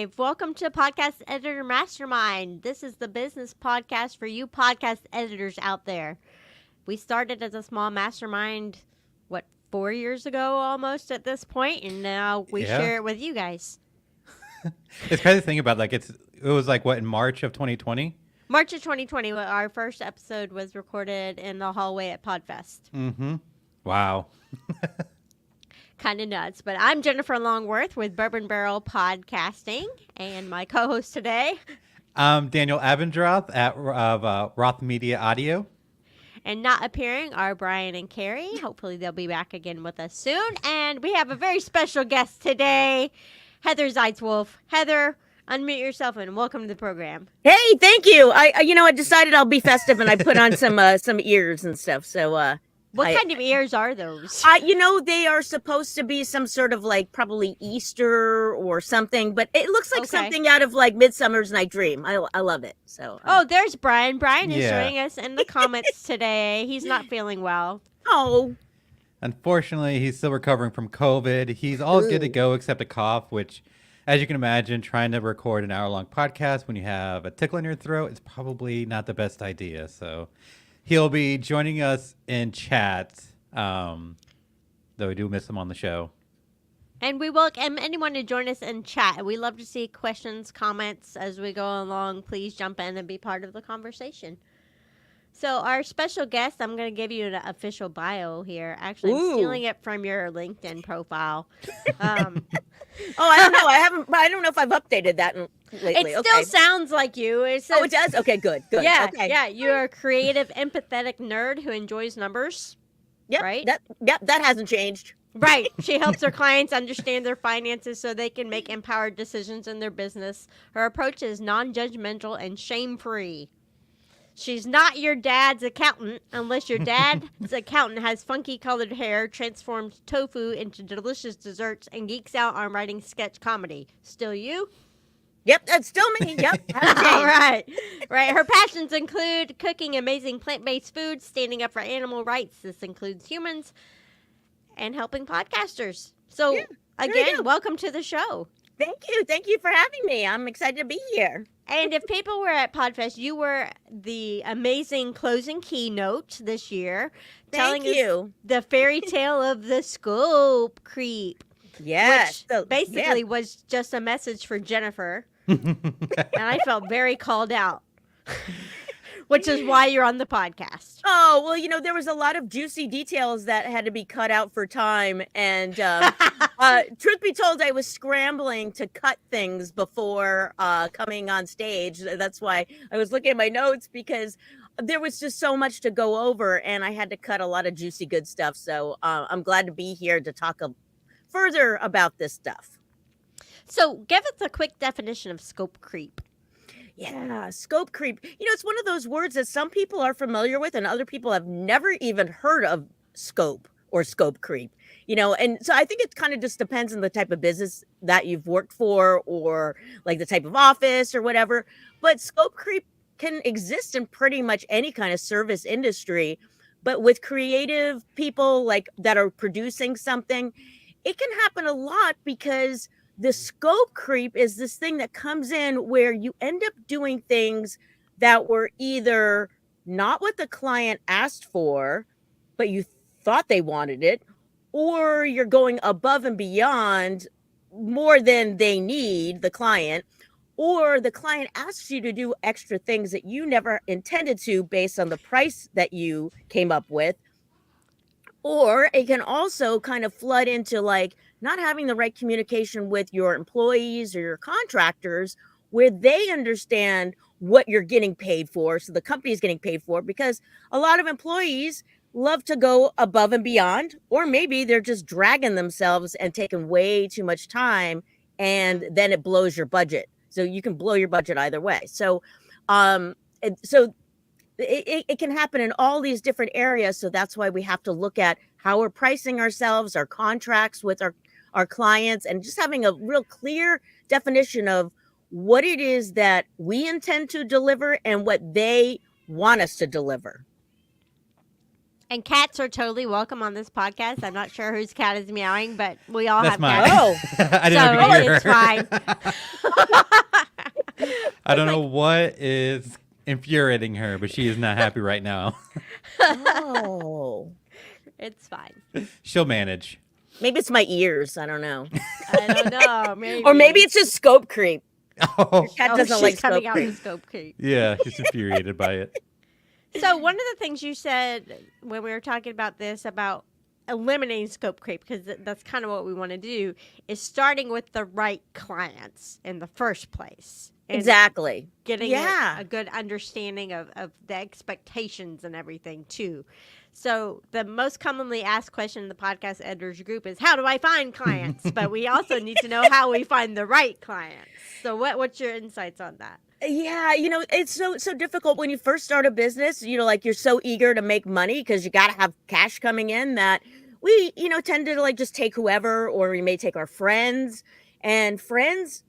live. Welcome to Podcast Editor Mastermind. This is the business podcast for you podcast editors out there. We started as a small mastermind, 4 years ago almost at this point, and now we share it with you guys. It's crazy to think about. It was in March of 2020? March of 2020, our first episode was recorded in the hallway at Podfest. Mm-hmm. Wow. Kind of nuts. But I'm Jennifer Longworth with Bourbon Barrel Podcasting, and my co-host today. I'm Daniel Abendroth of Roth Media Audio. And not appearing are Brian and Carrie. Hopefully they'll be back again with us soon. And we have a very special guest today, Heather Zeitzwolfe. Heather, unmute yourself and welcome to the program. Hey, thank you. I decided I'll be festive and I put on some ears and stuff. So what kind of ears are those? They are supposed to be some sort of probably Easter or something, but it looks like something out of Midsummer's Night Dream. I love it. So there's Brian. Brian is joining us in the comments today. He's not feeling well. Oh. Unfortunately, he's still recovering from COVID. He's all good to go except a cough, which, as you can imagine, trying to record an hour-long podcast when you have a tickle in your throat is probably not the best idea. So he'll be joining us in chat, though we do miss him on the show. And we welcome anyone to join us in chat. We love to see questions, comments as we go along. Please jump in and be part of the conversation. So our special guest, I'm going to give you an official bio here. Actually, I'm stealing it from your LinkedIn profile. I don't know. I don't know if I've updated that lately. It still sounds like you. It does? Okay, good. Yeah, okay. Yeah. You're a creative, empathetic nerd who enjoys numbers. Yep, right? That hasn't changed. Right. She helps her clients understand their finances so they can make empowered decisions in their business. Her approach is non-judgmental and shame-free. She's not your dad's accountant unless your dad's accountant has funky colored hair, transforms tofu into delicious desserts, and geeks out on writing sketch comedy. Still you? Yep, that's still me. Yep. All right. Her passions include cooking amazing plant-based foods, standing up for animal rights. This includes humans, and helping podcasters. So, again, welcome to the show. Thank you. Thank you for having me. I'm excited to be here. And if people were at Podfest, you were the amazing closing keynote this year. Thank you. Us the fairy tale of the scope creep. Yes. Which basically was just a message for Jennifer. And I felt very called out. Which is why you're on the podcast. Oh, well, there was a lot of juicy details that had to be cut out for time. And truth be told, I was scrambling to cut things before coming on stage. That's why I was looking at my notes, because there was just so much to go over and I had to cut a lot of juicy, good stuff. So I'm glad to be here to talk further about this stuff. So give us a quick definition of scope creep. Yeah, scope creep. It's one of those words that some people are familiar with and other people have never even heard of scope or scope creep. And so I think it kind of just depends on the type of business that you've worked for or the type of office or whatever. But scope creep can exist in pretty much any kind of service industry. But with creative people that are producing something, it can happen a lot because the scope creep is this thing that comes in where you end up doing things that were either not what the client asked for, but you thought they wanted it, or you're going above and beyond more than they need, the client, or the client asks you to do extra things that you never intended to based on the price that you came up with. Or it can also kind of flood into not having the right communication with your employees or your contractors where they understand what you're getting paid for. So the company is getting paid for, because a lot of employees love to go above and beyond, or maybe they're just dragging themselves and taking way too much time, and then it blows your budget. So you can blow your budget either way. So, it can happen in all these different areas. So that's why we have to look at how we're pricing ourselves, our contracts with our clients, and just having a real clear definition of what it is that we intend to deliver and what they want us to deliver. And cats are totally welcome on this podcast. I'm not sure whose cat is meowing, but we all That's have mine. cats. Oh. I didn't know So if you could hear it's fine. I don't know what is infuriating her, but she is not happy right now. Oh. It's fine. She'll manage. Maybe it's my ears. I don't know. I don't know. Maybe. Or maybe it's just scope creep. Oh, Cat Oh, doesn't she's like coming scope out creep. the scope creep. yeah, she's infuriated by it. So one of the things you said when we were talking about this about eliminating scope creep, because that's kind of what we want to do, is starting with the right clients in the first place. And Exactly. getting Yeah. a good understanding of the expectations and everything too. So the most commonly asked question in the podcast editors group is, how do I find clients? But we also need to know how we find the right clients. So what's your insights on that? Yeah, it's so difficult when you first start a business. Like you're so eager to make money because you got to have cash coming in that we, tend to like just take whoever, or we may take our friends. And friends,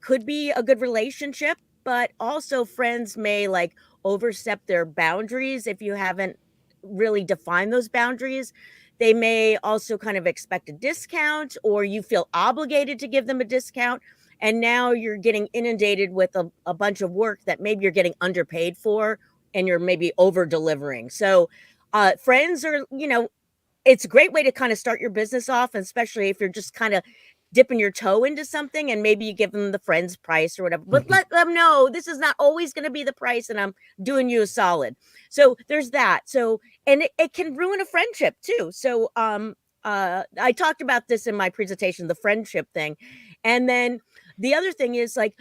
could be a good relationship, but also friends may like overstep their boundaries if you haven't really defined those boundaries. They may also kind of expect a discount, or you feel obligated to give them a discount. And now you're getting inundated with a bunch of work that maybe you're getting underpaid for, and you're maybe over delivering. So friends are, it's a great way to kind of start your business off, and especially if you're just kind of dipping your toe into something, and maybe you give them the friend's price or whatever, but let them know this is not always going to be the price, and I'm doing you a solid. So there's that. So, and it can ruin a friendship too. So I talked about this in my presentation, the friendship thing. And then the other thing is like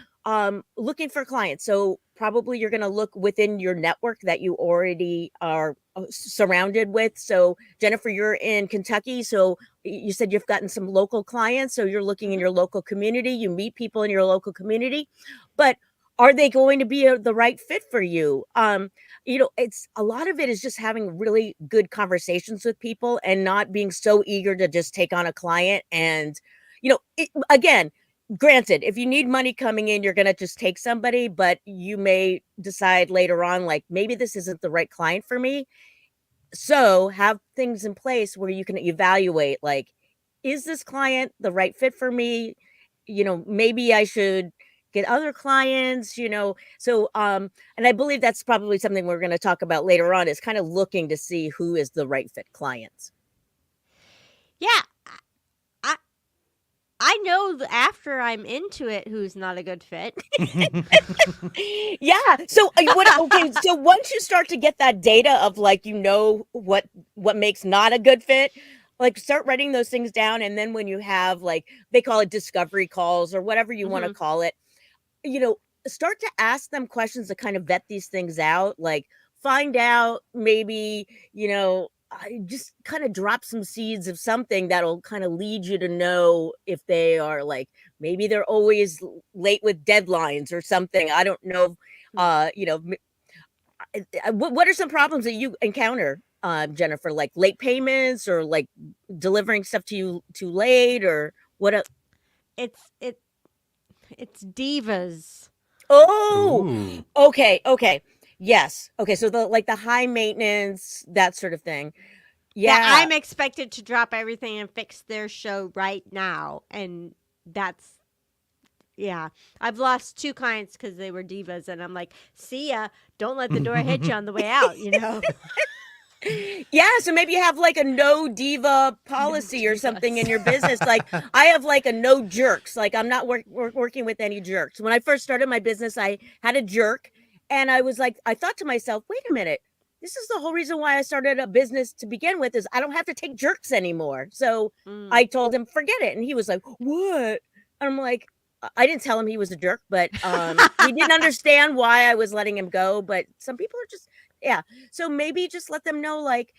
looking for clients. So probably you're going to look within your network that you already are surrounded with. So Jennifer, you're in Kentucky, so you said you've gotten some local clients, so you're looking in your local community, you meet people in your local community, but are they going to be the right fit for you? It's a lot of it is just having really good conversations with people and not being so eager to just take on a client. And again, granted, if you need money coming in, you're going to just take somebody, but you may decide later on, like, maybe this isn't the right client for me. So have things in place where you can evaluate, like, is this client the right fit for me? Maybe I should get other clients, So, and I believe that's probably something we're going to talk about later on, is kind of looking to see who is the right fit clients. Yeah. I know after I'm into it who's not a good fit. Yeah. So okay. So once you start to get that data of like, what makes not a good fit, like start writing those things down. And then when you have like, they call it discovery calls or whatever you want to call it, start to ask them questions to kind of vet these things out. Like find out maybe, I just kind of drop some seeds of something that'll kind of lead you to know if they are like, maybe they're always late with deadlines or something. I don't know. What are some problems that you encounter, Jennifer, like late payments or like delivering stuff to you too late, or what? It's divas. Oh, Ooh. okay. Yes. Okay. So the high maintenance, that sort of thing. Yeah. That I'm expected to drop everything and fix their show right now. And yeah. I've lost 2 clients because they were divas. And I'm like, see ya. Don't let the door hit you on the way out, Yeah, so maybe you have like a no diva policy or something in your business. Like I have like a no jerks. Like I'm not working with any jerks. When I first started my business, I had a jerk, and I was like, I thought to myself, wait a minute, this is the whole reason why I started a business to begin with, is I don't have to take jerks anymore. So I told him, forget it. And he was like, what? And I'm like, I didn't tell him he was a jerk, but he didn't understand why I was letting him go. But some people are just, yeah. So maybe just let them know, like,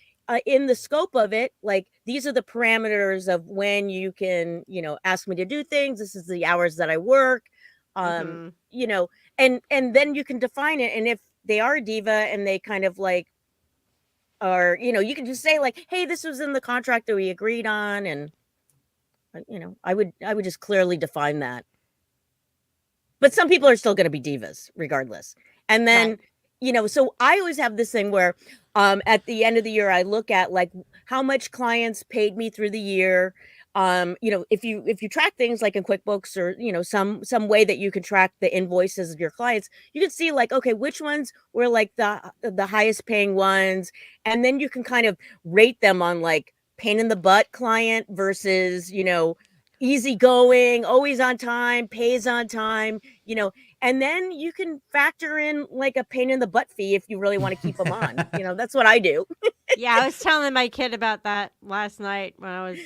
in the scope of it, like, these are the parameters of when you can, ask me to do things. This is the hours that I work, and then you can define it. And if they are a diva and they kind of like, or, you can just say like, hey, this was in the contract that we agreed on. And, I would just clearly define that. But some people are still going to be divas regardless. And then, so I always have this thing where At the end of the year, I look at like how much clients paid me through the year. If you track things like in QuickBooks or some way that you can track the invoices of your clients, you can see like, okay, which ones were like the highest paying ones, and then you can kind of rate them on like pain in the butt client versus easygoing, always on time, pays on time, and then you can factor in like a pain in the butt fee if you really want to keep them on. That's what I do. Yeah, I was telling my kid about that last night when I was,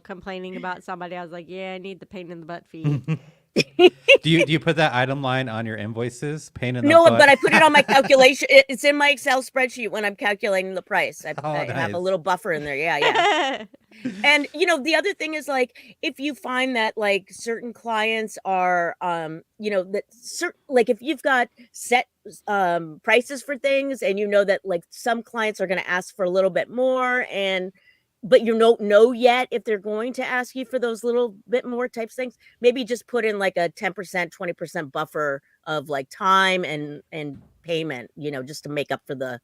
complaining about somebody. I was like, yeah, I need the pain in the butt fee. Do you put that item line on your invoices? Pain in the No, butt. but I put it on my calculation. It's in my Excel spreadsheet when I'm calculating the price. I have a Nice. little buffer in there. Yeah. And the other thing is like if you find that like certain clients are like if you've got set prices for things and that like some clients are going to ask for a little bit more, but you don't know yet if they're going to ask you for those little bit more types things, maybe just put in like a 10%, 20% buffer of like time and payment, just to make up for the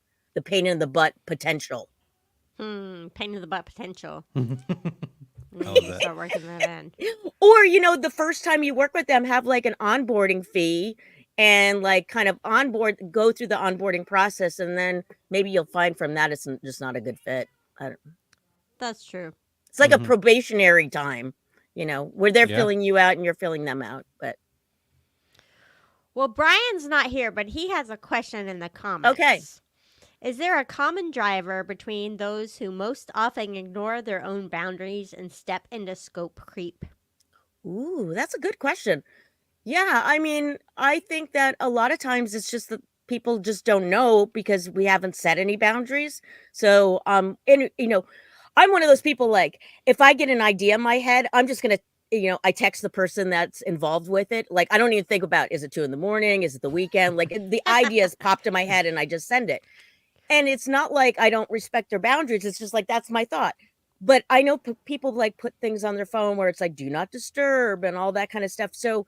pain in the butt potential. Pain in the butt potential. I We love need to that. start working that in. Or, the first time you work with them, have like an onboarding fee and like kind of go through the onboarding process. And then maybe you'll find from that it's just not a good fit. That's true. It's like a Mhm. probationary time, where they're Yeah. filling you out and you're filling them out. But Well, Brian's not here, but he has a question in the comments. Okay. Is there a common driver between those who most often ignore their own boundaries and step into scope creep? ooh, that's a good question. Yeah, I mean, I think that a lot of times it's just that people just don't know because we haven't set any boundaries. So, and I'm one of those people like if I get an idea in my head, I'm just gonna, I text the person that's involved with it. Like I don't even think about is it 2 a.m, is it the weekend? Like the ideas popped in my head and I just send it. And it's not like I don't respect their boundaries. It's just like that's my thought. But I know people like put things on their phone where it's like do not disturb and all that kind of stuff. So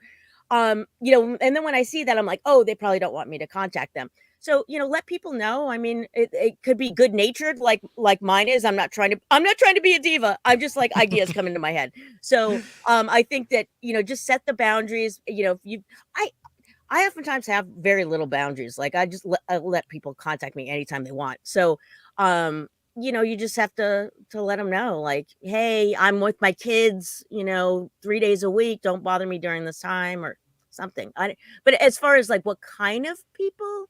and then when I see that, I'm like, oh, they probably don't want me to contact them. So, let people know. I mean, it could be good natured, like mine is. I'm not trying to be a diva. I'm just like ideas come into my head. So, I think that, just set the boundaries. I oftentimes have very little boundaries. Like I let people contact me anytime they want. So, you just have to let them know, like, hey, I'm with my kids, 3 days a week. Don't bother me during this time or something. But as far as like what kind of people,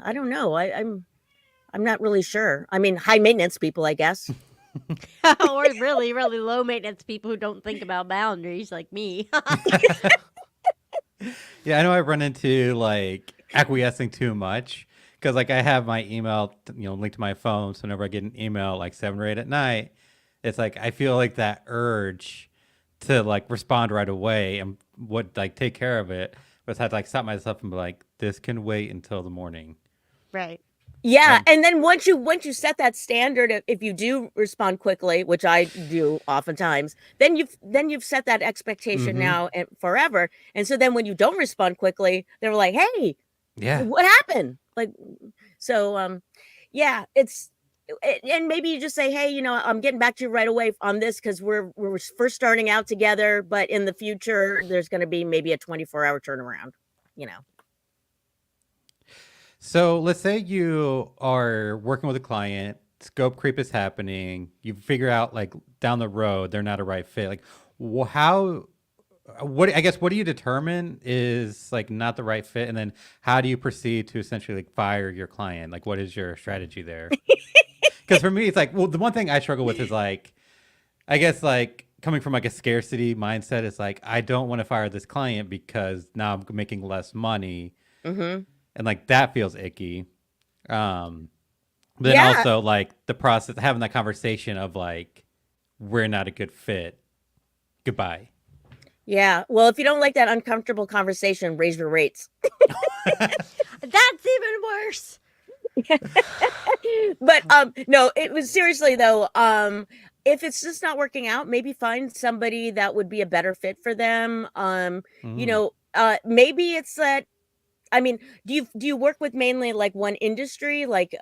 I don't know. I'm not really sure. I mean, high maintenance people, I guess. Or really, really low maintenance people who don't think about boundaries like me. Yeah, I know I run into like acquiescing too much because like I have my email, linked to my phone. So whenever I get an email like 7 or 8 at night, it's like I feel like that urge to like respond right away and would like take care of it, but I had to like stop myself and be like, this can wait until the morning. Right. Yeah, Um, and then once you set that standard, if you do respond quickly, which I do oftentimes, then you've set that expectation mhm. now and forever. And so then when you don't respond quickly, they're like, "Hey, Yeah. what happened?" Like, so yeah, and maybe you just say, "Hey, I'm getting back to you right away on this because we're first starting out together, but in the future there's going to be maybe a 24-hour turnaround." You know. So let's say you are working with a client, scope creep is happening. You figure out like down the road they're not a right fit. Like, how? What I guess what do you determine is like not the right fit, and then how do you proceed to essentially like fire your client? Like, what is your strategy there? Because for me, it's like, well, the one thing I struggle with is like, I guess like coming from like a scarcity mindset is like I don't want to fire this client because now I'm making less money, Mhm. and like that feels icky. Um, but then Yeah. also like the process having that conversation of like we're not a good fit. Goodbye. Yeah. Well, if you don't like that uncomfortable conversation, raise your rates. That's even worse. But no, it was seriously though, if it's just not working out, maybe find somebody that would be a better fit for them. Mm, Maybe it's that I mean, do you work with mainly like one industry? Like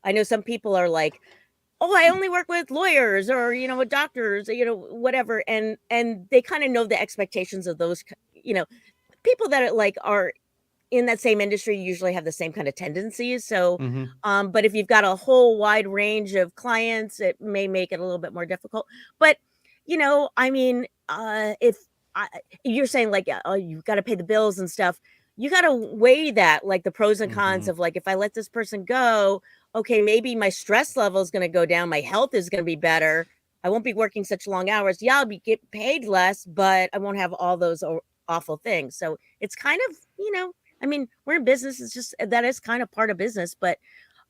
I know some people are like, oh, I only work with lawyers or with doctors, whatever, and they kind of know the expectations of those, people that are in that same industry usually have the same kind of tendencies. So, Hmm. but if you've got a whole wide range of clients, it may make it a little bit more difficult. But, I mean, if I, you're saying like, oh, you've got to pay the bills and stuff, you got to weigh that, like the pros and cons Hmm. of like, if I let this person go, okay, maybe my stress level is going to go down. My health is going to be better. I won't be working such long hours. Yeah, I'll be get paid less, but I won't have all those awful things. So it's kind of, I mean, we're in business. It's just that is kind of part of business, but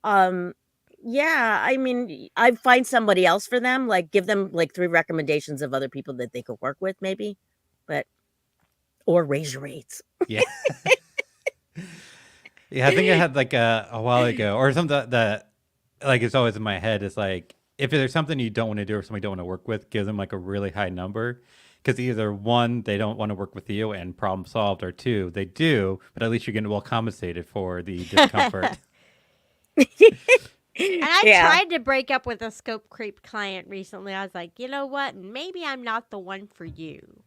um, yeah, I mean, I find somebody else for them, like give them like 3 recommendations of other people that they could work with, maybe, but or raise your rates. Yeah. Yeah, I think I had like a while ago, or something that like it's always in my head is like if there's something you don't want to do or somebody you don't want to work with, give them like a really high number. Because either one, they don't want to work with you and problem solved, or two, they do, but at least you're getting well compensated for the discomfort. And I Yeah. tried to break up with a scope creep client recently. I was like, you know what? Maybe I'm not the one for you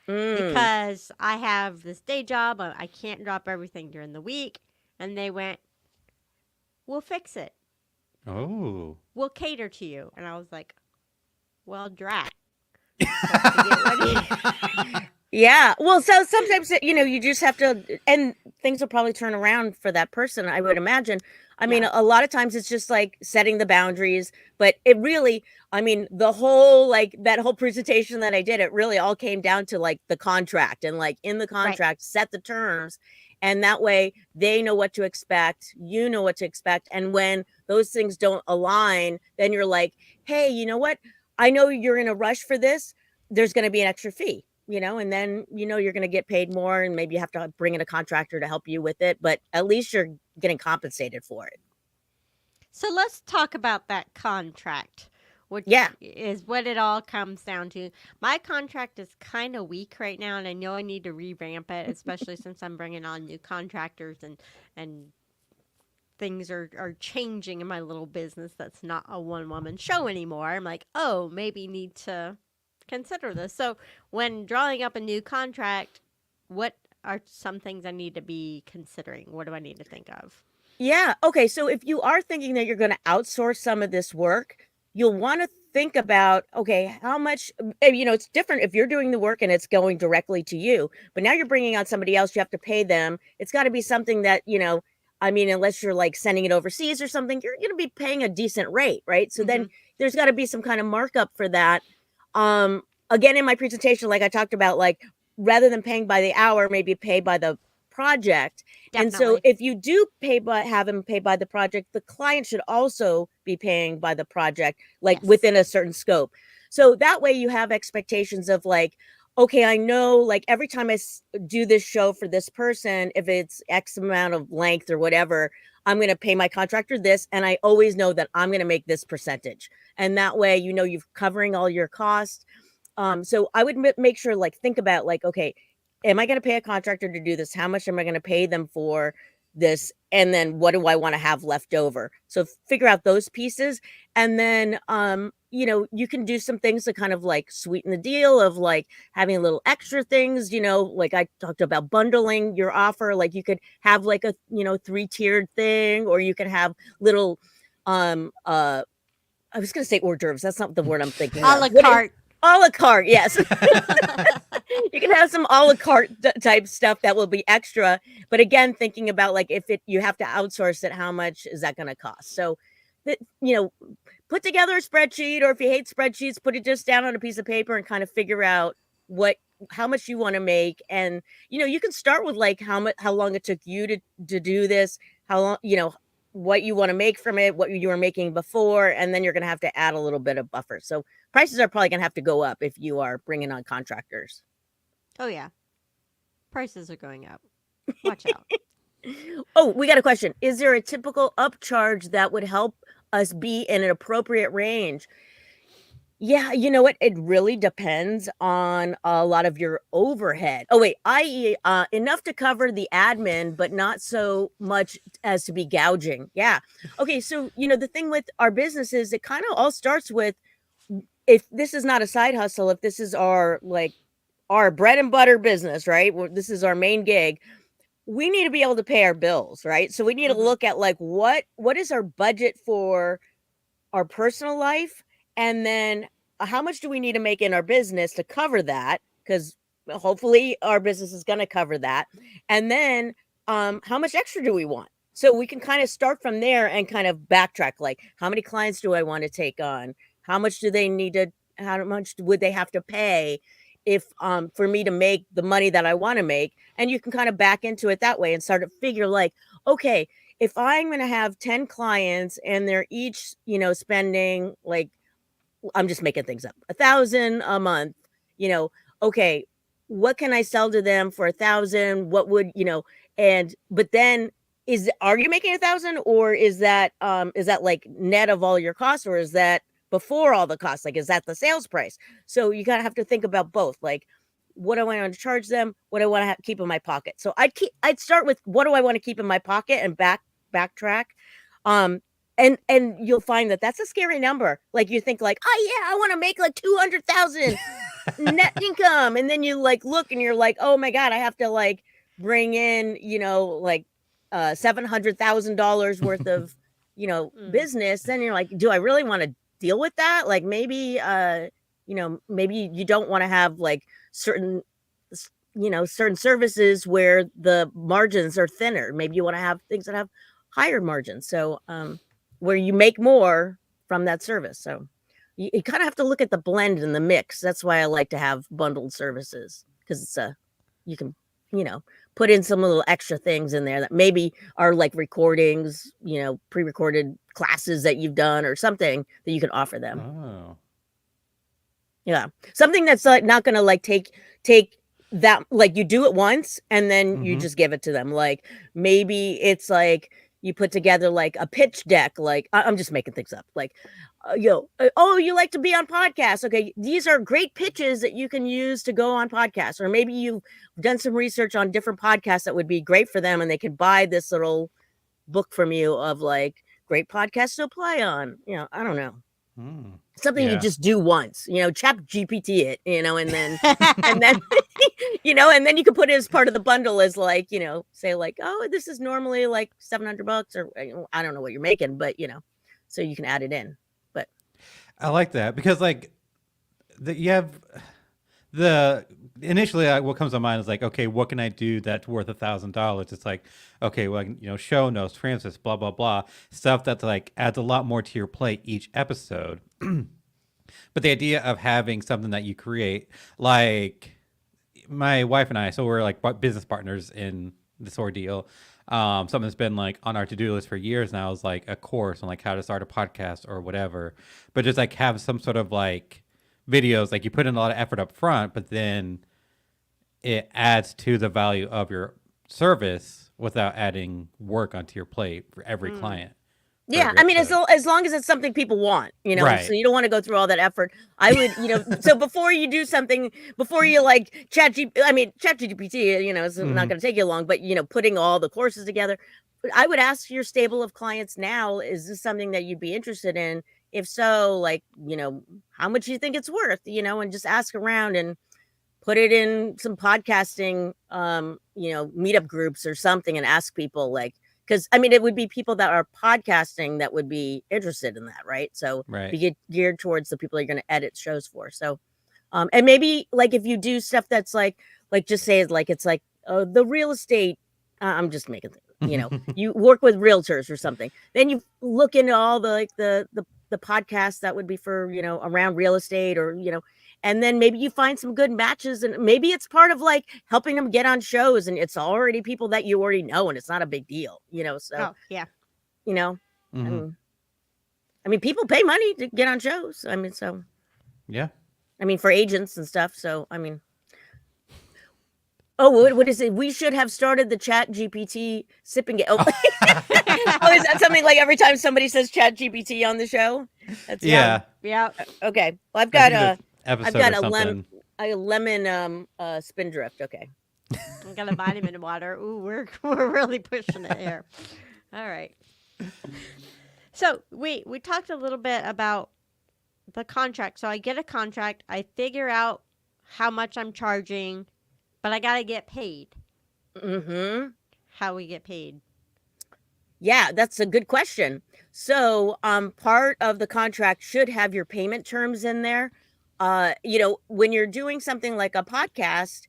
Mm. because I have this day job. I can't drop everything during the week. And they went, we'll fix it. Oh. We'll cater to you. And I was like, well, drat. Hope to get ready. Yeah. Well, so sometimes, you just have to, and things will probably turn around for that person, I would imagine. I mean, Yeah. a lot of times it's just like setting the boundaries, but it really, I mean, the whole, like that whole presentation that I did, it really all came down to like the contract and like in the Right. contract, set the terms. And that way they know what to expect, you know what to expect. And when those things don't align, then you're like, hey, you know what? I know you're in a rush for this. There's going to be an extra fee, and then you're going to get paid more, and maybe you have to bring in a contractor to help you with it, but at least you're getting compensated for it. So let's talk about that contract, which Yeah. is what it all comes down to. My contract is kind of weak right now, and I know I need to revamp it, especially since I'm bringing on new contractors and things are changing in my little business that's not a one woman show anymore. I'm like, oh, maybe need to consider this. So when drawing up a new contract, what are some things I need to be considering? What do I need to think of? Yeah. Okay. So if you are thinking that you're going to outsource some of this work, you'll want to think about, okay, how much, it's different if you're doing the work and it's going directly to you, but now you're bringing on somebody else, you have to pay them. It's got to be something that, I mean, unless you're like sending it overseas or something, you're going to be paying a decent rate, right? So then Mm-hmm. there's got to be some kind of markup for that. Again, in my presentation, like I talked about, like rather than paying by the hour, maybe pay by the project. And so Definitely. if you do have them pay by the project, the client should also be paying by the project, like Yes. within a certain scope. So that way you have expectations of like, okay, I know like every time I do this show for this person, if it's X amount of length or whatever, I'm going to pay my contractor this. And I always know that I'm going to make this percentage. And that way, you're covering all your costs. So I would make sure, like, think about like, okay, am I going to pay a contractor to do this? How much am I going to pay them for this? And then what do I want to have left over? So figure out those pieces. And then, you can do some things to kind of like sweeten the deal of like having little extra things, like I talked about bundling your offer. Like you could have like a, 3-tiered thing, or you can have little, I was going to say hors d'oeuvres. That's not the word I'm thinking A of. la What is carte. a la carte? Yes. You can have some a la carte type stuff that will be extra, but again, thinking about like if you have to outsource it, how much is that going to cost? So that, put together a spreadsheet, or if you hate spreadsheets, put it just down on a piece of paper and kind of figure out how much you want to make. And you can start with like how long it took you to do this, how long, what you want to make from it, what you were making before, and then you're going to have to add a little bit of buffer. So prices are probably going to have to go up if you are bringing on contractors. Oh yeah. Prices are going up. Watch out. Oh, we got a question. Is there a typical upcharge that would help us be in an appropriate range? Yeah, you know what? It really depends on a lot of your overhead. Oh, wait, i.e., enough to cover the admin, but not so much as to be gouging. Yeah. Okay, so, the thing with our business is it kind of all starts with, if this is not a side hustle, if this is our bread and butter business, right? This is our main gig. We need to be able to pay our bills, right? So we need to Mhm. look at like what is our budget for our personal life, and then how much do we need to make in our business to cover that, because hopefully our business is going to cover that. And then how much extra do we want, so we can kind of start from there and kind of backtrack, like how many clients do I want to take on, how much do they need to, how much would they have to pay if for me to make the money that I want to make. And you can kind of back into it that way and start to figure like, okay, if I'm going to have 10 clients and they're each, spending like, I'm just making things up, 1,000 a month, you know, okay, what can I sell to them for 1,000? What would, and, but then are you making 1,000, or is that like net of all your costs, or is that before all the costs? Like, is that the sales price? So you kind of have to think about both. Like, what do I want to charge them? What do I want to keep in my pocket? So I'd start with what do I want to keep in my pocket and backtrack. Um, and you'll find that that's a scary number. Like, you think like, oh yeah, I want to make like 200,000 net income, and then you like look and you're like, oh my god, I have to like bring in, like $700,000 worth of business. Then you're like, do I really want to deal with that? Like, maybe maybe you don't want to have like certain certain services where the margins are thinner. Maybe you want to have things that have higher margins, so where you make more from that service. So you kind of have to look at the blend and the mix. That's why I like to have bundled services, because it's you can put in some little extra things in there that maybe are like recordings, pre-recorded classes that you've done or something that you can offer them. Oh. Yeah. Something that's like not going to like take that, like you do it once and then you Mhm. just give it to them. Like, maybe it's like you put together like a pitch deck. Like, I'm just making things up. Like, oh, you like to be on podcasts. Okay, these are great pitches that you can use to go on podcasts. Or maybe you've done some research on different podcasts that would be great for them, and they could buy this little book from you of like great podcasts to apply on. I don't know, Mm. something you Yeah. just do once, chat GPT it, and then and then you can put it as part of the bundle, as like, say like, oh, this is normally like $700, or I don't know what you're making, but so you can add it in. But I like that because like you have the initially what comes to mind is like, okay, what can I do that's worth $1,000? It's like, okay, well, show notes, transcripts, blah blah blah, stuff that like adds a lot more to your plate each episode. But the idea of having something that you create, like my wife and I, so we're like business partners in this ordeal. Something that's been like on our to-do list for years now is like a course on like how to start a podcast or whatever. But just like have some sort of like videos, like you put in a lot of effort up front, but then it adds to the value of your service without adding work onto your plate for every client. For yeah, every I mean, as episode. long as it's something people want, so Right. you don't want to go through all that effort. I would, so before you do something, before you like chat GPT, it's not Mhm. going to take you long, but putting all the courses together, I would ask your stable of clients now, is this something that you'd be interested in? If so, like, how much do you think it's worth, and just ask around and put it in some podcasting, meetup groups or something, and ask people, like, because I mean, it would be people that are podcasting that would be interested in that, right? So Right. be geared towards the people you're going to edit shows for. So, and maybe like if you do stuff that's like just say like it's like the real estate. I'm just making things. You work with realtors or something. Then you look into all the like the podcasts that would be for around real estate, or and then maybe you find some good matches, and maybe it's part of like helping them get on shows, and it's already people that you already know, and it's not a big deal, so Oh, yeah. you know Mhm. I mean, people pay money to get on shows. I mean, so Yeah. I mean, for agents and stuff. So I mean, Oh, what is it? We should have started the Chat GPT sipping game. Oh, oh, is that something like every time somebody says Chat GPT on the show? That's Yeah, Yep. okay. Well, I think the I've episode got or something. a lemon spindrift. Okay. I got a vitamin water. Ooh, we're really pushing it here. All right. So we talked a little bit about the contract. So I get a contract. I figure out how much I'm charging, but I gotta get paid. Mm-hmm. How we get paid? Yeah, that's a good question. So, part of the contract should have your payment terms in there. When you're doing something like a podcast,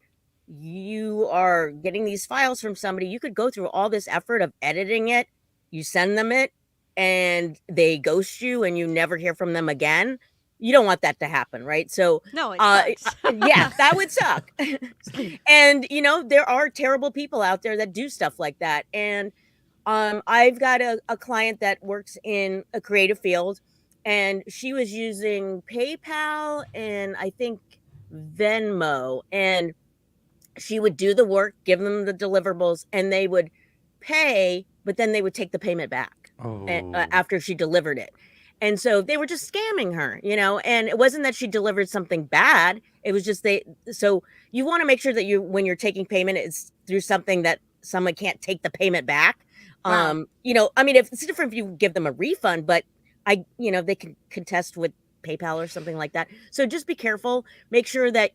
you are getting these files from somebody. You could go through all this effort of editing it. You send them it, and they ghost you, and you never hear from them again. You don't want that to happen, right? So, No, it sucks. yeah, that would suck. And there are terrible people out there that do stuff like that. And I've got a client that works in a creative field, and she was using PayPal and I think Venmo, and she would do the work, give them the deliverables, and they would pay, but then they would take the payment back Oh, after she delivered it. And so they were just scamming her, and it wasn't that she delivered something bad. It was just so you want to make sure that when you're taking payment, it's through something that someone can't take the payment back. Wow. I mean, if it's different if you give them a refund, but they can contest with PayPal or something like that. So just be careful. Make sure that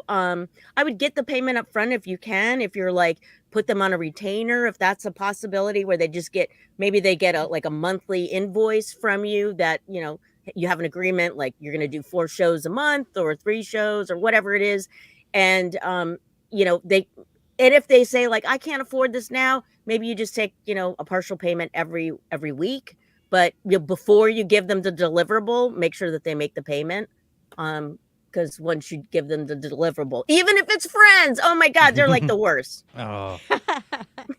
I would get the payment up front if you can. If you're like, put them on a retainer, if that's a possibility, where they get a monthly invoice from you that, you have an agreement, like you're going to do 4 shows a month or 3 shows or whatever it is. And, and if they say like, I can't afford this now, maybe you just take, a partial payment every week. But before you give them the deliverable, make sure that they make the payment. Because once you give them the deliverable, even if it's friends, oh my God, they're like the worst. oh,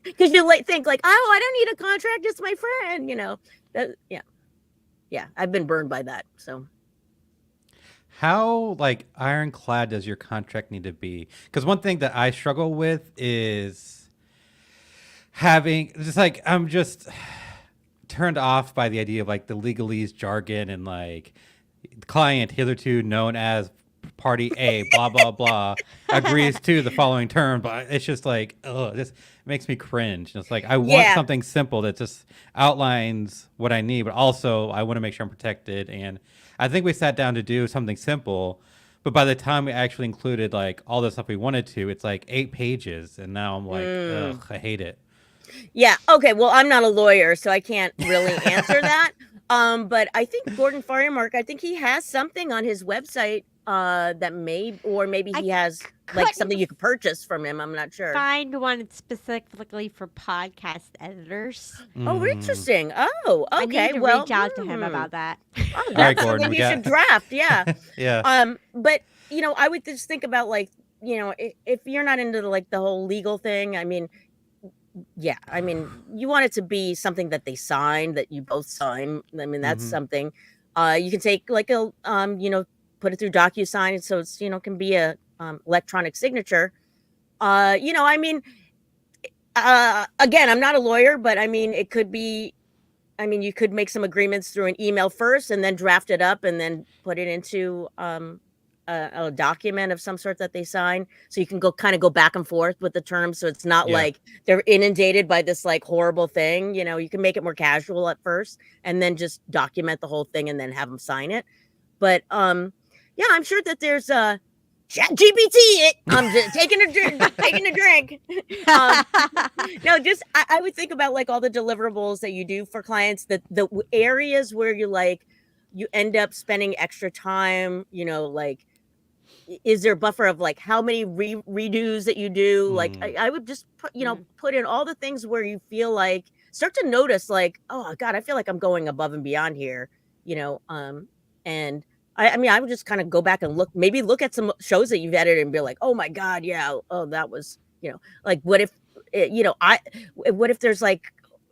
Because you think like, oh, I don't need a contract, it's my friend. Yeah, I've been burned by that. So how like ironclad does your contract need to be? Because one thing that I struggle with is having just like I'm just turned off by the idea of like the legalese jargon and like client hitherto known as party A blah blah blah agrees to the following term, but it's just like this makes me cringe. And it's like I want something simple that just outlines what I need, but also I want to make sure I'm protected. And I think we sat down to do something simple, but by the time we actually included like all the stuff we wanted to, it's like 8 pages, and now I'm like, ugh, I hate it. Yeah. Okay. Well, I'm not a lawyer, so I can't really answer that. But I think Gordon Firemark, I think he has something on his website that maybe he has like something you could purchase from him. I'm not sure. Find one specifically for podcast editors. Oh, interesting. Oh, okay. I need to reach out to him about that. Oh, that's right, Gordon, something you should draft. Yeah. Yeah. But I would just think about like, if you're not into the whole legal thing, I mean, yeah, I mean, you want it to be something that they sign, that you both sign. I mean, that's something. You can take like put it through DocuSign, so it's can be a electronic signature. I mean, again, I'm not a lawyer, but I mean, it could be. I mean, you could make some agreements through an email first, and then draft it up, and then put it into a document of some sort that they sign, so you can go back and forth with the terms, so it's not like they're inundated by this like horrible thing. You can make it more casual at first, and then just document the whole thing, and then have them sign it. But yeah, I'm sure that there's Chat GPT. I'm just taking a drink. No, just I would think about like all the deliverables that you do for clients, that the areas where you end up spending extra time, like, is there a buffer of like how many redos that you do? Like I would just put in all the things where you feel like, start to notice like, oh God, I feel like I'm going above and beyond here, and I mean, I would just kind of go back and look at some shows that you've edited and be like, oh my God, yeah, oh, that was, like, what if, what if there's like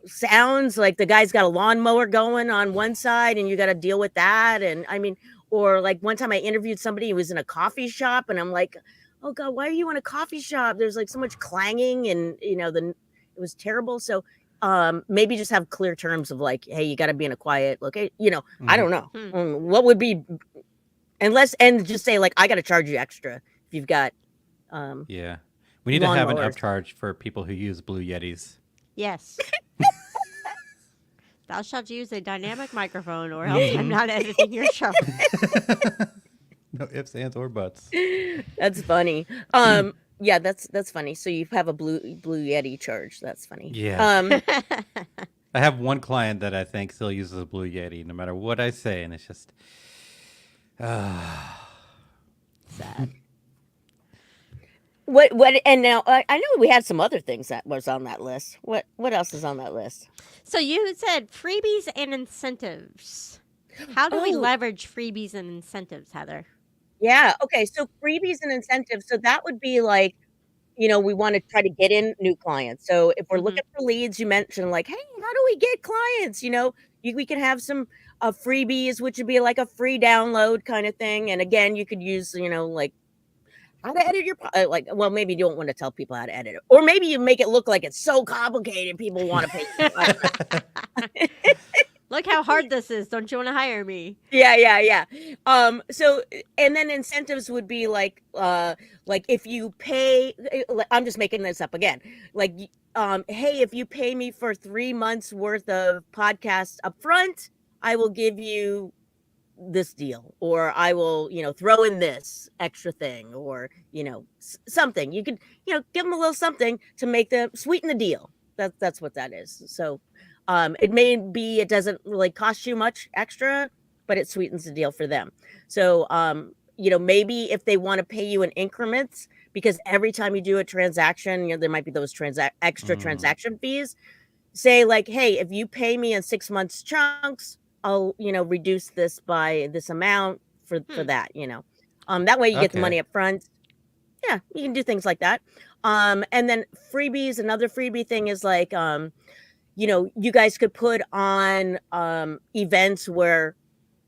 sounds like the guy's got a lawnmower going on one side and you got to deal with that. And I mean, or like one time I interviewed somebody who was in a coffee shop, and I'm like, oh God, why are you in a coffee shop? There's like so much clanging and it was terrible. So maybe just have clear terms of like, hey, you got to be in a quiet location. I don't know. What would be and just say like, I got to charge you extra if you've got Yeah. We need to have an lawnmowers. upcharge for people who use Blue Yetis. Yes. Thou shalt use a dynamic microphone, or else I'm not editing your show. No ifs, ands, or buts. That's funny. Yeah, that's funny. So you have a blue Yeti charge. That's funny. Yeah. I have one client that I think still uses a Blue Yeti no matter what I say, and it's just Sad. What and now I know we had some other things that was on that list. What else is on that list? So you said freebies and incentives. How do we Oh. leverage freebies and incentives, Heather? Yeah. Okay. So freebies and incentives. So that would be like, we want to try to get in new clients. So if we're looking for leads, you mentioned like, hey, how do we get clients? We can have some freebies, which would be like a free download kind of thing. And again, you could use, like how to edit your well, maybe you don't want to tell people how to edit it, or maybe you make it look like it's so complicated people want to pay you. Look how hard this is. Don't you want to hire me? Yeah. So and then incentives would be like if you pay, I'm just making this up again, like hey, if you pay me for 3 months worth of podcasts up front, I will give you this deal, or I will throw in this extra thing, or something. You could give them a little something to make them sweeten the deal. That's what that is. So it may be it doesn't really cost you much extra, but it sweetens the deal for them. So maybe if they want to pay you in increments, because every time you do a transaction, there might be those extra transaction fees. Say like, hey, if you pay me in 6 months chunks, I'll reduce this by this amount for that. That way you get the money up front. Yeah, you can do things like that. And then freebies. Another freebie thing is like you guys could put on events where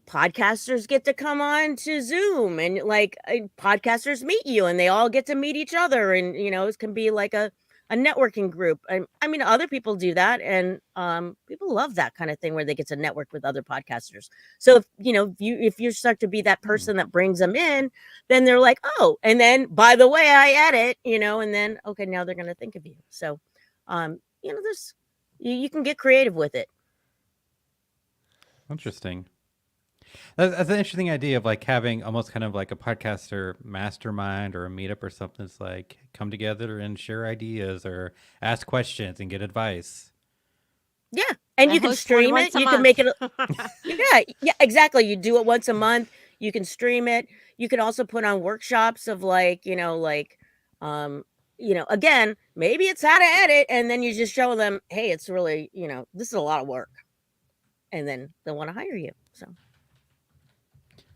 podcasters get to come on to Zoom, and like podcasters meet you and they all get to meet each other, and it can be like a networking group. I mean, other people do that, and people love that kind of thing where they get to network with other podcasters. So if you start to be that person that brings them in, then they're like, oh, and then by the way, I edit, and then okay, now they're gonna think of you. So there's you can get creative with it. Interesting. That's an interesting idea of like having almost kind of like a podcaster mastermind or a meetup or something. It's like come together and share ideas or ask questions and get advice. Yeah. And you can stream it. You can make it. Yeah, exactly. You do it once a month. You can stream it. You can also put on workshops of like, again, maybe it's how to edit. And then you just show them, hey, it's really, this is a lot of work. And then they'll want to hire you. So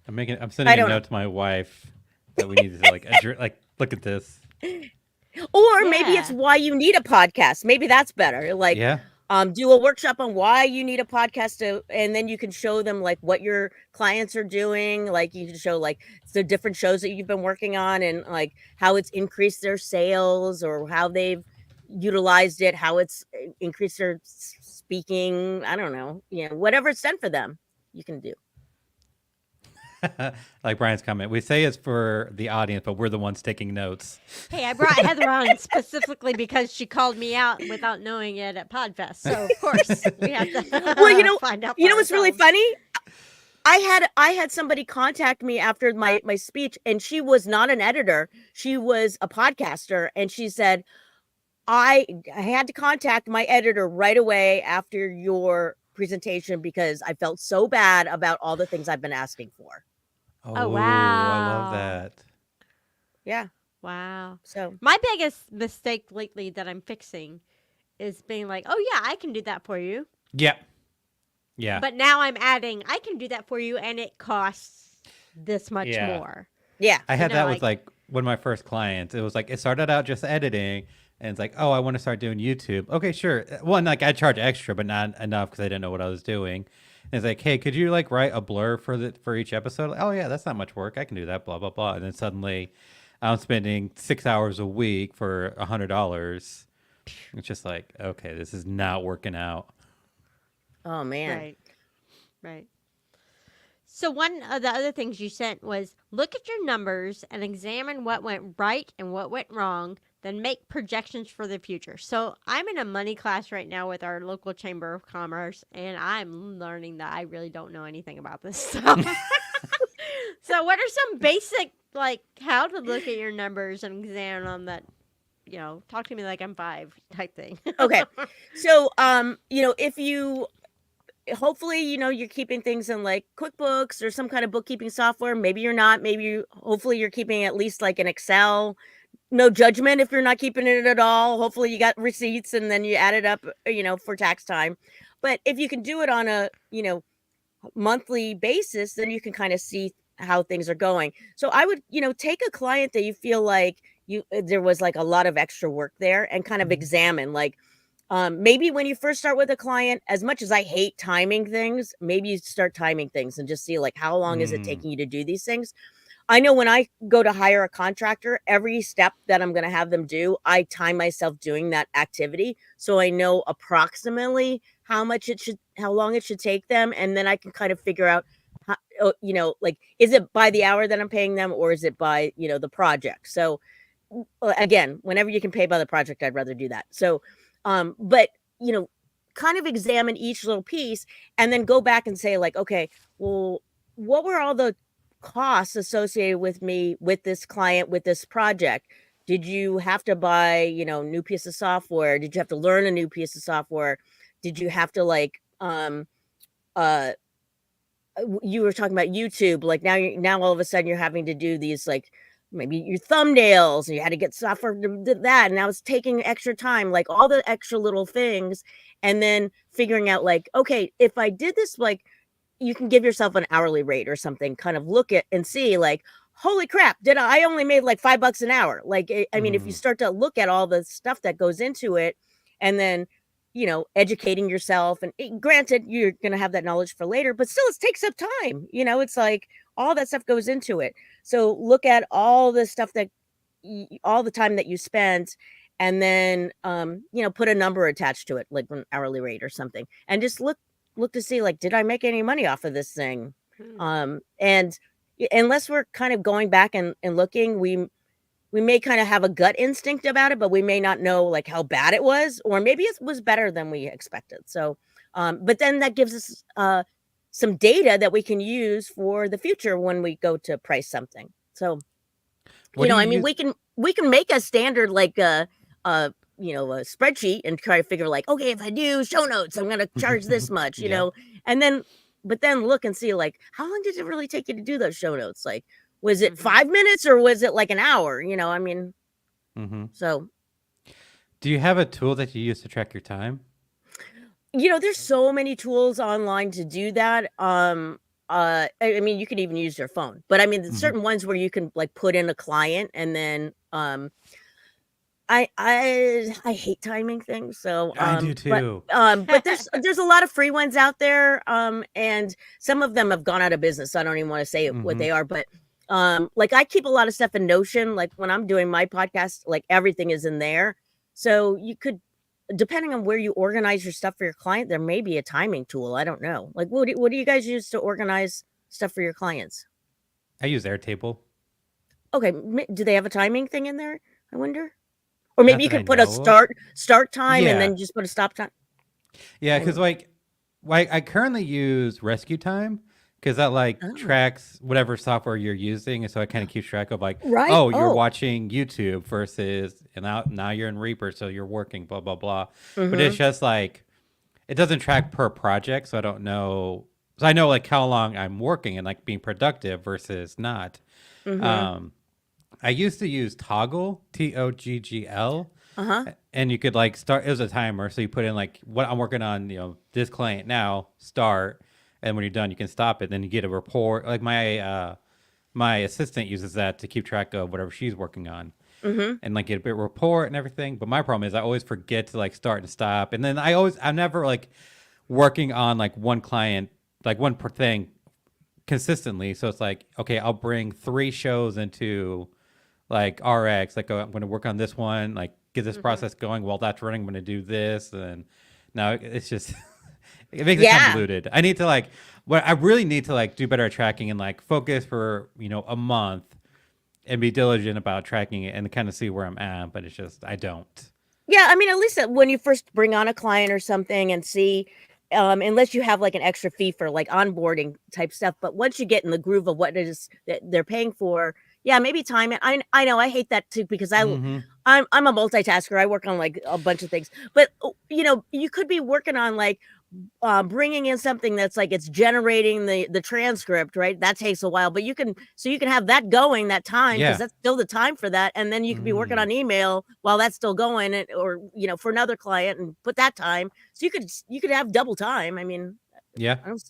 I'm sending a note to my wife that we need to like look at this. Or maybe it's why you need a podcast. Maybe that's better. Like, do a workshop on why you need a podcast and then you can show them like what your clients are doing. Like you can show like the different shows that you've been working on and like how it's increased their sales or how they've utilized it, how it's increased their speaking. I don't know, whatever it's done for them, you can do. Like Brian's comment, we say it's for the audience, but we're the ones taking notes. Hey, I brought Heather on specifically because she called me out without knowing it at Podfest. So of course we have to find out. What's really funny? I had somebody contact me after my speech, and she was not an editor. She was a podcaster, and she said, I had to contact my editor right away after your presentation because I felt so bad about all the things I've been asking for. Oh wow. I love that. Yeah. Wow. So my biggest mistake lately that I'm fixing is being like, oh yeah, I can do that for you. Yep. Yeah. But now I'm adding, I can do that for you and it costs this much more. Yeah. I had that with like one of my first clients. It was like, it started out just editing. And it's like, oh, I want to start doing YouTube. Okay, sure. One, like I charge extra, but not enough because I didn't know what I was doing. And it's like, hey, could you like write a blur for each episode? Like, oh yeah, that's not much work. I can do that. Blah blah blah. And then suddenly, I'm spending 6 hours a week for $100. It's just like, okay, this is not working out. Oh man. Right. Right. So one of the other things you sent was look at your numbers and examine what went right and what went wrong, then make projections for the future. So I'm in a money class right now with our local chamber of commerce, and I'm learning that I really don't know anything about this stuff. So what are some basic like how to look at your numbers and examine them that talk to me like I'm 5 type thing. Okay. So if you hopefully you're keeping things in like QuickBooks or some kind of bookkeeping software. Maybe you're not. Hopefully you're keeping at least like an Excel. No judgment if you're not keeping it at all. Hopefully you got receipts and then you add it up, for tax time. But if you can do it on a, monthly basis, then you can kind of see how things are going. So I would, take a client that you feel like there was like a lot of extra work there and kind of examine like, maybe when you first start with a client, as much as I hate timing things, maybe you start timing things and just see like how long is it taking you to do these things. I know when I go to hire a contractor, every step that I'm going to have them do, I time myself doing that activity. So I know approximately how long it should take them. And then I can kind of figure out, like, is it by the hour that I'm paying them or is it by, the project? So again, whenever you can pay by the project, I'd rather do that. So, but, kind of examine each little piece and then go back and say like, okay, well, what were all the costs associated with this client, with this project? Did you have to buy, new piece of software? Did you have to learn a new piece of software? Did you have to like, you were talking about YouTube, like now all of a sudden you're having to do these like maybe your thumbnails and you had to get software to do that. And now it's taking extra time, like all the extra little things. And then figuring out like, okay, if I did this, like you can give yourself an hourly rate or something, kind of look at and see like, holy crap, I only made like $5 an hour. Like, I mean, if you start to look at all the stuff that goes into it and then, educating yourself and granted, you're going to have that knowledge for later, but still it takes up time. It's like all that stuff goes into it. So look at all the stuff that all the time that you spent and then, put a number attached to it, like an hourly rate or something, and just look to see like, did I make any money off of this thing? And unless we're kind of going back and looking, we may kind of have a gut instinct about it, but we may not know like how bad it was, or maybe it was better than we expected. So, but then that gives us some data that we can use for the future when we go to price something. So, we can make a standard like a spreadsheet and try to figure like, okay, if I do show notes, I'm going to charge this much, and then, but then look and see like, how long did it really take you to do those show notes? Like, was it 5 minutes or was it like an hour? So. Do you have a tool that you use to track your time? There's so many tools online to do that. I mean, you could even use your phone, but I mean, there's certain ones where you can like put in a client and then, I hate timing things, so I do too. But there's a lot of free ones out there, and some of them have gone out of business. So I don't even want to say what they are, but like I keep a lot of stuff in Notion. Like when I'm doing my podcast, like everything is in there. So you could, depending on where you organize your stuff for your client, there may be a timing tool. I don't know. Like what do you guys use to organize stuff for your clients? I use Airtable. Okay, do they have a timing thing in there? I wonder. Or maybe you could put a start time and then just put a stop time. Yeah, because like I currently use Rescue Time because that like tracks whatever software you're using, and so it kind of keeps track of like, you're watching YouTube versus, and now you're in Reaper, so you're working, blah blah blah. But it's just like it doesn't track per project, so I don't know. So I know like how long I'm working and like being productive versus not. I used to use Toggle, Toggl, and you could like start. It was a timer, so you put in like what I'm working on, this client now, start, and when you're done, you can stop it. Then you get a report. Like my assistant uses that to keep track of whatever she's working on, and like get a bit report and everything. But my problem is I always forget to like start and stop, and then I'm never like working on like one client, like one per thing consistently. So it's like, okay, I'll bring 3 shows into like RX, like, oh, I'm going to work on this one, like get this Mm-hmm. process going. While that's running, I'm going to do this. And now it's just, it makes it Yeah. convoluted. I need to like, what I really need to like do better at tracking and like focus for, a month and be diligent about tracking it and kind of see where I'm at. But it's just, I don't. Yeah, I mean, at least when you first bring on a client or something and see, unless you have like an extra fee for like onboarding type stuff, but once you get in the groove of what it is that they're paying for, yeah, maybe time it. I know I hate that too because Mm-hmm. I'm a multitasker. I work on like a bunch of things, but you could be working on like bringing in something that's like it's generating the transcript, right? That takes a while, but you can have that going that time because Yeah. that's still the time for that, and then you could be working Mm. on email while that's still going, or for another client and put that time, so you could have double time. I mean, Yeah. I don't,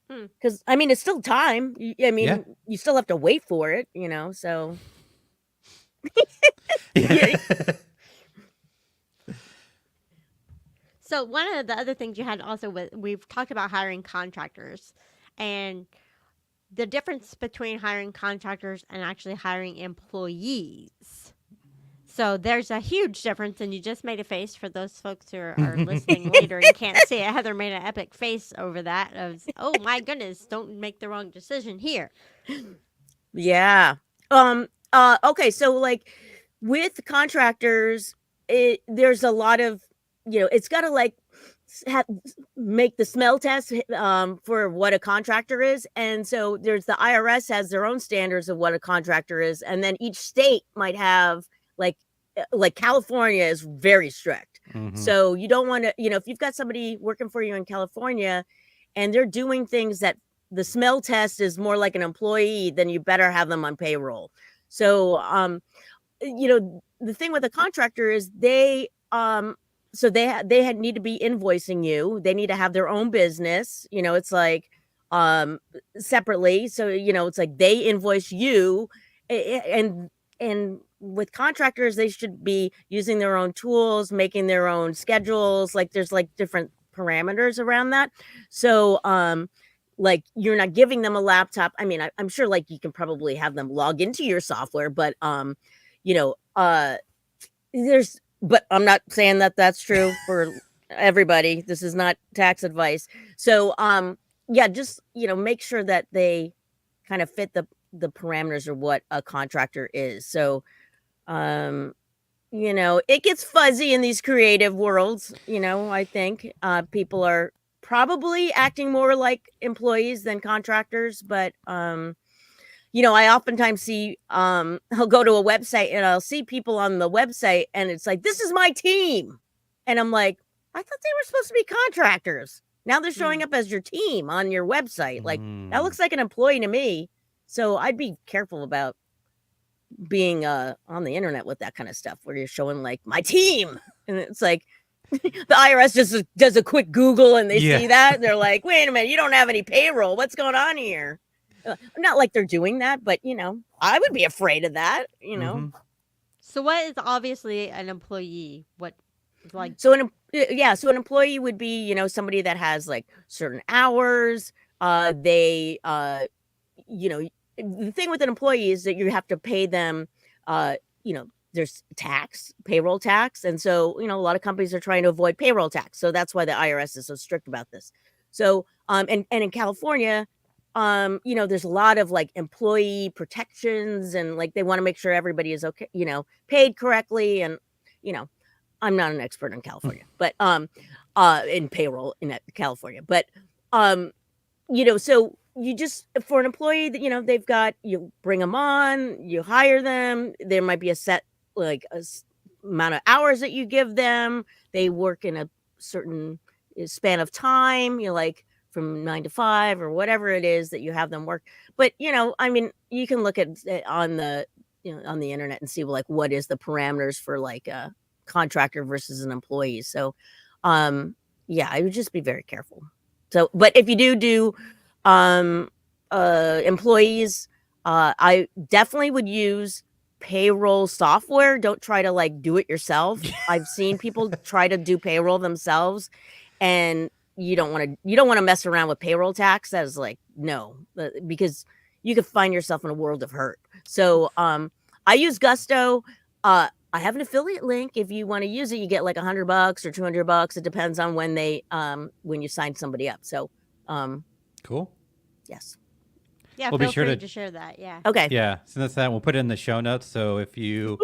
Hmm. because I mean it's still time. I Yeah. mean, you still have to wait for it, so Yeah. So one of the other things you had also we've talked about hiring contractors and the difference between hiring contractors and actually hiring employees. So there's a huge difference, and you just made a face for those folks who are listening later and can't see it. Heather made an epic face over that of, oh my goodness, don't make the wrong decision here. yeah. Okay, so like with contractors, there's a lot of it's got to like make the smell test for what a contractor is, and so there's the IRS has their own standards of what a contractor is, and then each state might have like California is very strict. Mhm. So you don't want to, if you've got somebody working for you in California and they're doing things that the smell test is more like an employee, then you better have them on payroll. So the thing with a contractor is they need to be invoicing you. They need to have their own business. It's like separately. So it's like they invoice you, and with contractors they should be using their own tools, making their own schedules. Like there's like different parameters around that. So like you're not giving them a laptop. I mean, I'm sure like you can probably have them log into your software, but but I'm not saying that that's true for everybody. This is not tax advice. So yeah, just make sure that they kind of fit the parameters of what a contractor is. So it gets fuzzy in these creative worlds. I think people are probably acting more like employees than contractors, but I oftentimes see I'll go to a website and I'll see people on the website and it's like, this is my team. And I'm like, I thought they were supposed to be contractors. Now they're showing up as your team on your website. Like that looks like an employee to me. So I'd be careful about being on the internet with that kind of stuff where you're showing like my team. And it's like the IRS just does a quick Google and they see that. And they're like, wait a minute, you don't have any payroll. What's going on here? Not like they're doing that, but I would be afraid of that. Mhm. So what is obviously an employee? What like So an employee would be somebody that has like certain hours. They the thing with an employee is that you have to pay them. There's payroll tax, and so a lot of companies are trying to avoid payroll tax. So that's why the IRS is so strict about this. So and in California, there's a lot of like employee protections and like they want to make sure everybody is okay, paid correctly. And I'm not an expert in California, but in payroll in California, but so you just for an employee that they've got, you bring them on, you hire them, there might be a set like amount of hours that you give them. They work in a certain span of time, like from 9 to 5 or whatever it is that you have them work. But I mean, you can look at on the on the internet and see like what is the parameters for like a contractor versus an employee. So yeah, I would just be very careful. So but if you do employees, I definitely would use payroll software. Don't try to like do it yourself. I've seen people try to do payroll themselves, and you don't want to mess around with payroll tax. That is like no, because you could find yourself in a world of hurt. So I use Gusto. I have an affiliate link. If you want to use it, you get like $100 or $200. It depends on when when you sign somebody up. So, Cool. yes. Yeah, We'll be feel sure free to- to share that. Yeah. Okay. Yeah, so that's that. We'll put it in the show notes. So if you,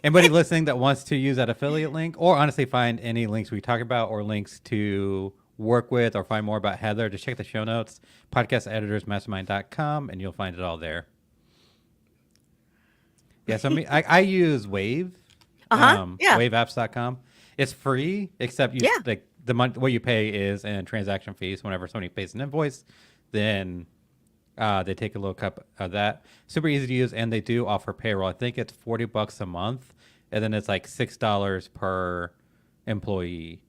anybody listening that wants to use that affiliate link, or honestly find any links we talk about, or links to work with, or find more about Heather, just check the show notes, podcasteditorsmastermind.com, and you'll find it all there. Yeah, so I use Wave, Yeah. waveapps.com. It's free, except you like the month what you pay is in transaction fees. Whenever somebody pays an invoice, then they take a little cut of that. Super easy to use, and they do offer payroll. I think it's $40 a month, and then it's like $6 per employee,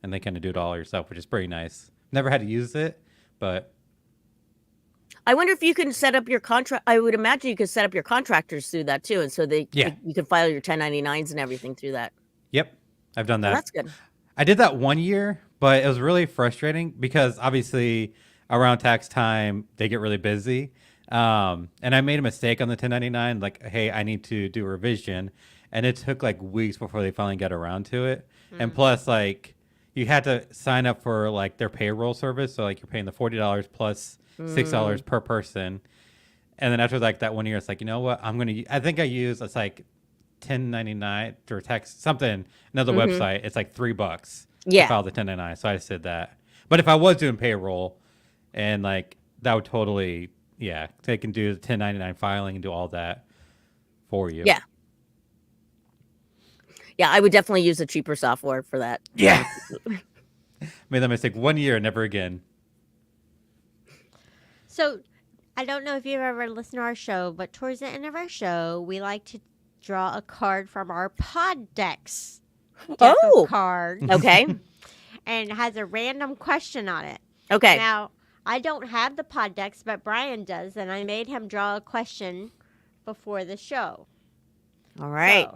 and they kind of do it all yourself, which is pretty nice. Never had to use it, but I wonder if you can set up your contract. I would imagine you could set up your contractors through that too, and so you can file your 1099s and everything through that. Yep, I've done that. Well, that's good. I did that 1 year, but it was really frustrating because obviously around tax time they get really busy, and I made a mistake on the 1099. Like, hey, I need to do a revision, and it took like weeks before they finally got around to it. And plus, like, you had to sign up for like their payroll service, so like you're paying the $40 plus $6 per person. And then after like that 1 year, it's like, you know what, I think I use, it's like 1099 or tax something, another website, it's like $3 to file the 1099. So I just did that. But if I was doing payroll, and like that would totally, they can do the 1099 filing and do all that for you. Yeah, I would definitely use a cheaper software for that. Yeah. Made that mistake 1 year, never again. So, I don't know if you've ever listened to our show, but towards the end of our show, we like to draw a card from our pod decks. Card. Okay. And it has a random question on it. Okay. Now, I don't have the pod decks, but Brian does, and I made him draw a question before the show. All right.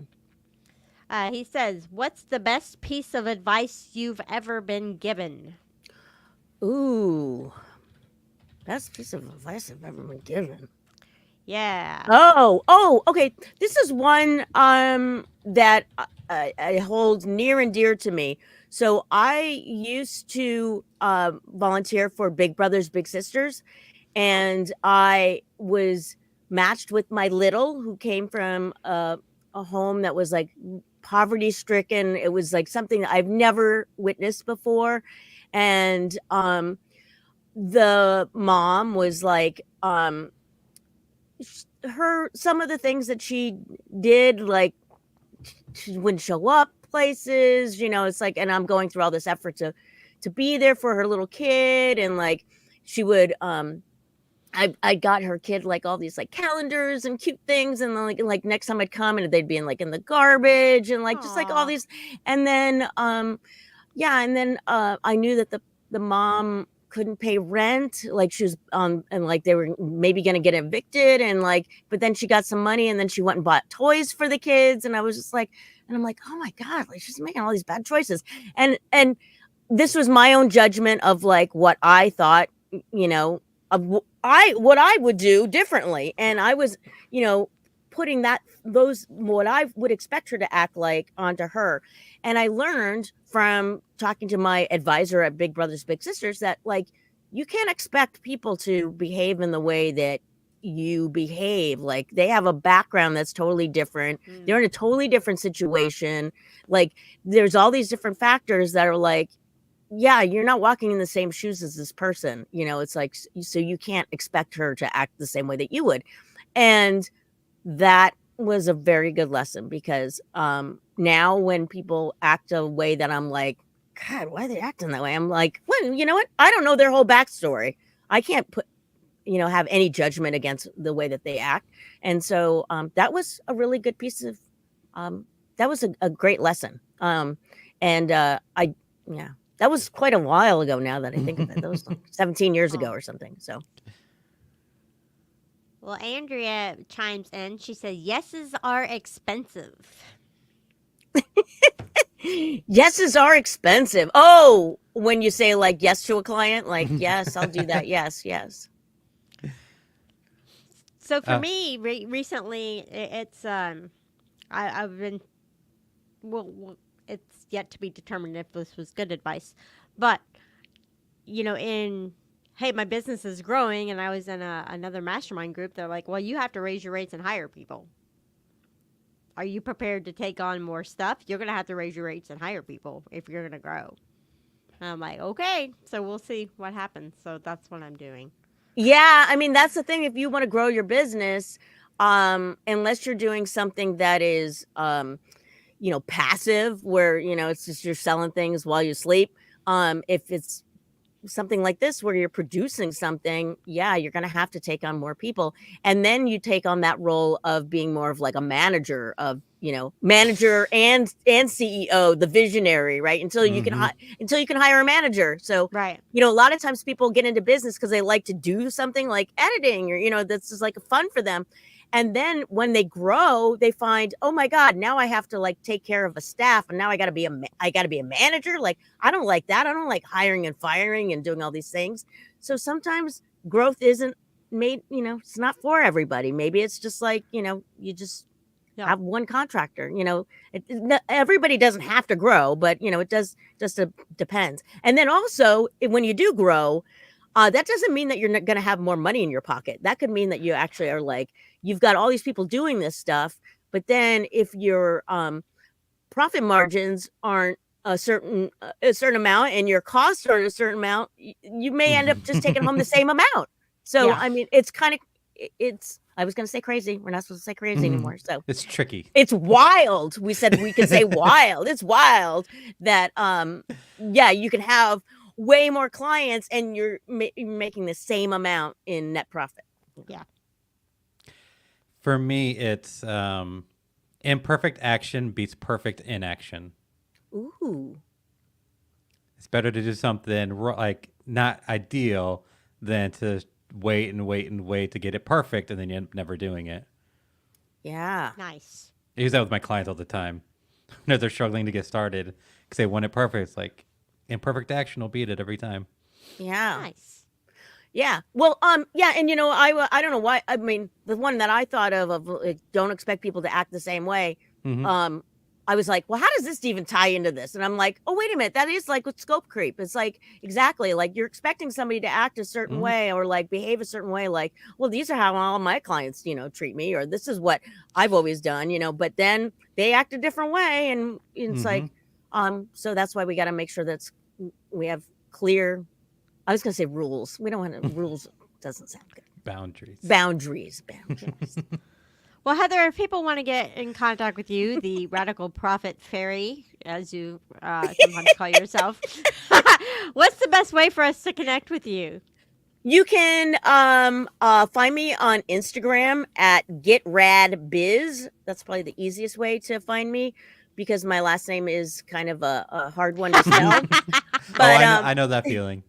So, he says, "What's the best piece of advice you've ever been given?" Ooh. Best piece of advice I've ever been given. Yeah. Oh, okay. This is one that I hold near and dear to me. So I used to volunteer for Big Brothers Big Sisters, and I was matched with my little, who came from a home that was like poverty stricken. It was like something I've never witnessed before, and the mom was like some of the things that she did, like she wouldn't show up places, it's like, and I'm going through all this effort to be there for her little kid, and like she would I got her kid like all these like calendars and cute things, and then like next time I'd come and they'd be in like in the garbage, and like just like all these, and then I knew that the mom couldn't pay rent, like she was and like they were maybe gonna get evicted, and like, but then she got some money, and then she went and bought toys for the kids, and I was just like, and I'm like, oh my God, like she's making all these bad choices, and this was my own judgment of like what I thought, of what I would do differently, and I was, putting what I would expect her to act like onto her. And I learned from talking to my advisor at Big Brothers Big Sisters that like you can't expect people to behave in the way that you behave. Like they have a background that's totally different. They're in a totally different situation. Like there's all these different factors that are like, yeah, you're not walking in the same shoes as this person. It's like, so you can't expect her to act the same way that you would. And that was a very good lesson, because now when people act a way that I'm like, God, why are they acting that way? I'm like, well, you know what? I don't know their whole backstory. I can't have any judgment against the way that they act. And so that was a really good piece of, that was a great lesson. That was quite a while ago now that I think of it. That was like 17 years ago or something. So. Well, Andrea chimes in. She said, "Yeses are expensive." Yeses are expensive. Oh, when you say like yes to a client, like, yes, I'll do that. Yes. So for me, recently, it's I've been it's yet to be determined if this was good advice, but hey, my business is growing, and I was in another mastermind group. They're like, well, you have to raise your rates and hire people. Are you prepared to take on more stuff? You're gonna have to raise your rates and hire people if you're gonna grow. And I'm like, okay, so we'll see what happens. So that's what I'm doing. Yeah, I mean, that's the thing. If you want to grow your business, unless you're doing something that is, passive, where, it's just you're selling things while you sleep. If it's something like this where you're producing something, yeah, you're going to have to take on more people. And then you take on that role of being more of like a manager of, manager and CEO, the visionary, right? Until you can hire a manager. So, right. A lot of times people get into business because they like to do something like editing or, that's just like fun for them. And then when they grow, they find, oh my God, now I have to like take care of a staff, and now I got to be a manager. Like, I don't like that. I don't like hiring and firing and doing all these things. So sometimes growth isn't made, it's not for everybody. Maybe it's just like, you just have one contractor. Everybody doesn't have to grow, but it does just depends. And then also when you do grow, that doesn't mean that you're not going to have more money in your pocket. That could mean that you actually are like, you've got all these people doing this stuff, but then if your profit margins aren't a certain amount and your costs are a certain amount, you may end up just taking home the same amount. So, yeah. I mean, it's kind of, I was going to say crazy. We're not supposed to say crazy anymore. So it's tricky. It's wild. We said we could say wild. It's wild that, you can have way more clients and you're making the same amount in net profit. Yeah. For me, it's imperfect action beats perfect inaction. Ooh. It's better to do something like not ideal than to wait and wait and wait to get it perfect, and then you end up never doing it. Yeah. Nice. I use that with my clients all the time. They're struggling to get started because they want it perfect. It's like imperfect action will beat it every time. Yeah. Nice. Yeah. Well, yeah. And, I don't know why. I mean, the one that I thought of like, don't expect people to act the same way. Mm-hmm. I was like, well, how does this even tie into this? And I'm like, oh, wait a minute. That is like with scope creep. It's like, exactly. Like you're expecting somebody to act a certain way or like behave a certain way. Like, well, these are how all my clients, treat me, or this is what I've always done, but then they act a different way. And it's like, so that's why we got to make sure we have clear, I was going to say rules. We don't want to, rules doesn't sound good. Boundaries. Well, Heather, if people want to get in contact with you, the Radical Profit Fairy, as you sometimes call yourself, what's the best way for us to connect with you? You can find me on Instagram at GetRadBiz. That's probably the easiest way to find me because my last name is kind of a hard one to spell. But I know that feeling.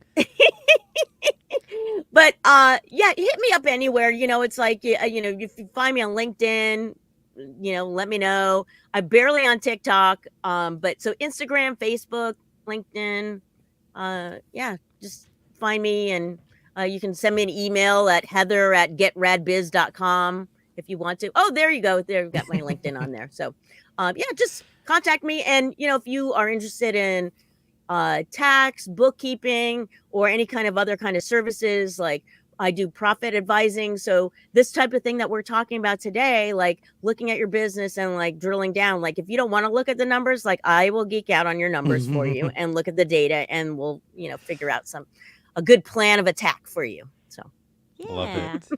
But hit me up anywhere. It's like if you find me on LinkedIn, let me know. I'm barely on TikTok, but so Instagram, Facebook, LinkedIn, just find me, and you can send me an email at heather@getradbiz.com if you want to. Oh, there you go. There, I've got my LinkedIn on there. So, just contact me, and if you are interested in tax, bookkeeping, or any kind of other kind of services, like I do profit advising. So this type of thing that we're talking about today, like looking at your business and like drilling down, like if you don't want to look at the numbers, like I will geek out on your numbers for you and look at the data, and we'll, figure out a good plan of attack for you. So yeah. Love it.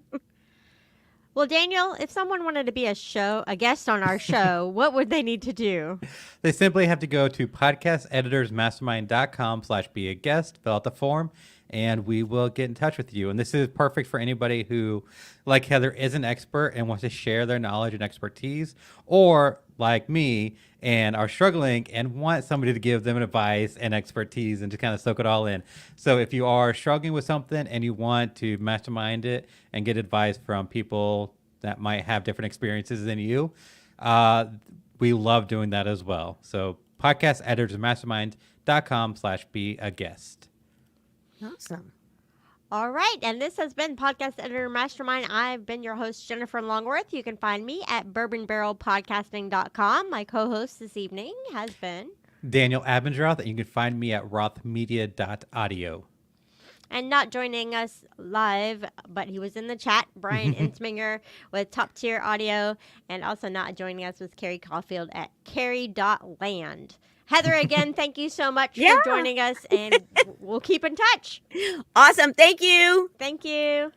Well, Daniel, if someone wanted to be a guest on our show, what would they need to do? They simply have to go to podcasteditorsmastermind.com/be a guest, fill out the form, and we will get in touch with you. And this is perfect for anybody who, like Heather, is an expert and wants to share their knowledge and expertise, or like me and are struggling and want somebody to give them advice and expertise and to kind of soak it all in. So if you are struggling with something and you want to mastermind it and get advice from people that might have different experiences than you, we love doing that as well. So podcasteditorsmastermind.com/be a guest. awesome. All right, and this has been Podcast Editor Mastermind. I've been your host, Jennifer Longworth. You can find me at bourbonbarrelpodcasting.com. My co-host this evening has been Daniel Abendroth, and you can find me at rothmedia.audio. and not joining us live, but he was in the chat, Brian Insminger with Top Tier Audio, and also not joining us was Carrie Caulfield at carrie.land. Heather, again, thank you so much for joining us, and we'll keep in touch. Awesome. Thank you. Thank you.